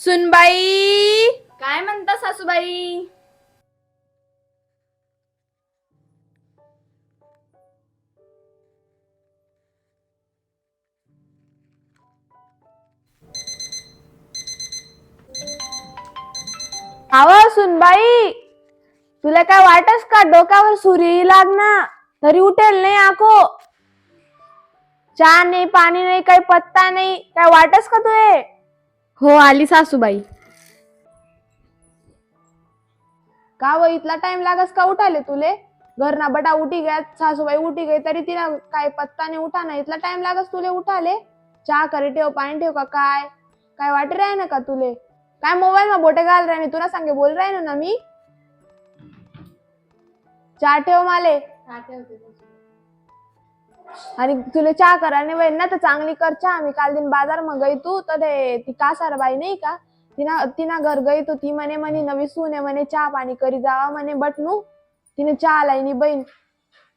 सुनबाई, काय म्हणता सासूबाई? सुनबाई, तुला काय वाटस का डोक्यावर सुरी लागना तरी उठेल नाही आको. चहा नाही, पाणी नाही, काही पत्ता नाही, काय वाटस का तुये? हो आली सासूबाई. का व इतला टाइम लागस का उठाले तुले? घरना बटा उठी गया, सासूबाई उठी गई तरी तिला काय पत्ता नाही उठा ना. इतला टाइम लागस तुले उठाले? चहा करे ठेव, पाणी ठेव का काय? काय वाट राय ना का तुले? काय मोबाईल मा बोटे घाल राय, तुला सांगे बोल राय ना मी. चहा ठेव माले. आणि तुला चहा कराने वय ना तर चांगली कर चहा. मी काल दिन बाजार में गई तू तर ती कासार बाई नाही का, तिना घर गई तो ती म्हणे नवी सून आहे म्हणे, चहा पाणी करी जावा म्हणे बटनू. तिने चहा लाईनी बहीण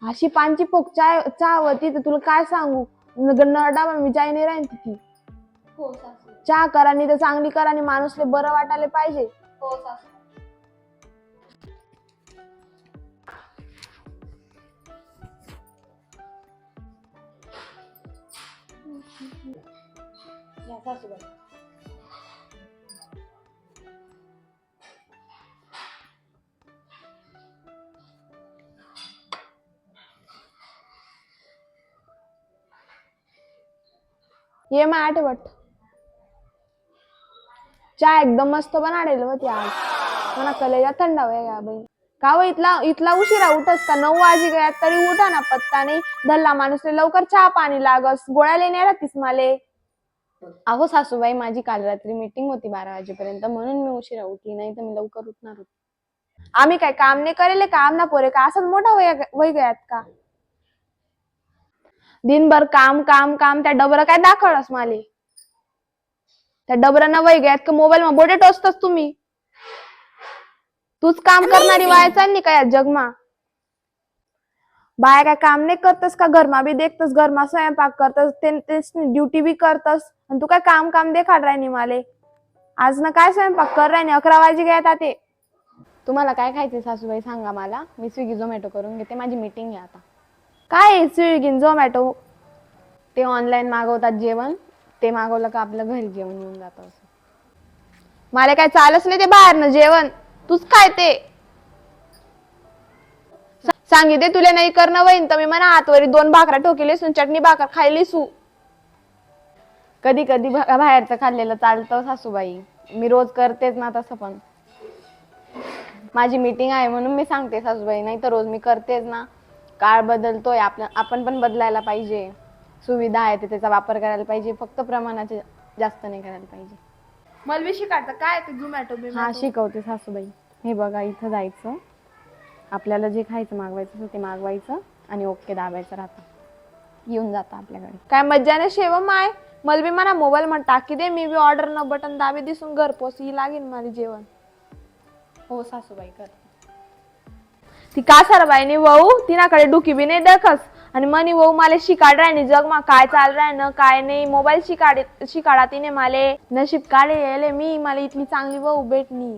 अशी पांची पोक चहा होती तर तुला काय सांगू. नरडा मी जाई नाही राहीन ती. हो सासू. चहा करानी तर चांगली करानी, माणूसले बरं वाटायला पाहिजे. हो सासू. या सासूबाई. ये मा आठवट चहा एकदम मस्त बनाडेल होती आज. मना कलेजा थंडा होया बाई. का व इतला उशिरा उठस का? 9 वाजी गया तरी उठा ना पत्ता नाही. धल्ला माणूसले लवकर चहा पाणी लागस, गोळ्या लेण्या राहतीस माले. अहो सासूबाई, माझी काल रात्री मीटिंग होती 12 वाजेपर्यंत, म्हणून मी उशिरा उठली, नाही तर मी लवकर उठणार होते. आम्ही काय काम नाही करेले का? आमना पोरे का असंच मोठा वय गयात का? दिनभर काम काम काम, त्या डबर काय दाखवस माले? त्या डबरांना वय गयात का? मोबाईल मा बोटे टोचतस तुम्ही. तूच काम करणारी वाया चालली का या जगमा? बाया काय काम नाही करतस का? घरमा बी देखतस, घरमा स्वयंपाक करतस, ड्युटी बी करतस, आणि तू काय काम काम देखाड राहिनी माले. आज ना काय स्वयंपाक कर राहिनी? 11 वाजी गयात ते. तुम्हाला काय खायचे सासूबाई सांगा मला, मी स्विगी झोमॅटो करून घेते, माझी मीटिंग आहे आता. काय स्विगी झोमॅटो? ते ऑनलाईन मागवतात जेवण, ते मागवलं का आपलं घरी जेवण येऊन जातं. असं मला काय चालच नाही ते बाहेरनं जेवण. तूच काय ते सांगितले तुला नाही करणं वहीन तर मी म्हणा हातवरी 2 भाकऱ्या ठोकेले चटणी भाकर खायली सू. कधी कधी बाहेरचं खाल्लेलं चालतं सासूबाई, मी रोज करतेच ना तसं. पण माझी मीटिंग आहे म्हणून मी सांगते सासूबाई, नाही तर रोज मी करतेच ना. काळ बदलतोय, आपण पण बदलायला पाहिजे. सुविधा आहे ते त्याचा वापर करायला पाहिजे, फक्त प्रमाणाचे जास्त नाही करायला पाहिजे. मला बी शिकायचं काय ते झोमॅटो हा शिकवते सासूबाई. हे बघा, इथं जायचं, आपल्याला जे खायचं मागवायचं असेल ते मागवायचं आणि ओके दाबायचं राहतं, येऊन जातं आपल्याकडे. काय मज्जाने शेव माय. मला बी म्हणा मोबाईल मध्ये टाकी दे, मी बी ऑर्डर न बटन दाबे दिसून घर पोची लागेल माझे जेवण. हो सासूबाई करते. ती कासार बाईनी वहू तिनाकडे डुकी बी नाही देखस, आणि मनी वहू माले शिकाड राहिनी जगमा काय चाल राय न काय नाही. मोबाईल शिकाडा तिने माले. नशीब काढे येले मी, मला इतली चांगली वहू भेटनी.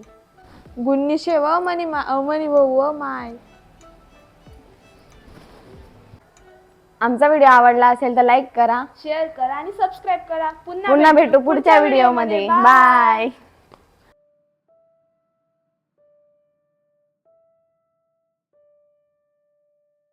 गुन्नी शेव मनी वहू माय. आमचा व्हिडिओ आवडला असेल तर लाईक करा, शेअर करा आणि सबस्क्राईब करा. पुन्हा भेटू पुढच्या व्हिडिओ मध्ये. बाय.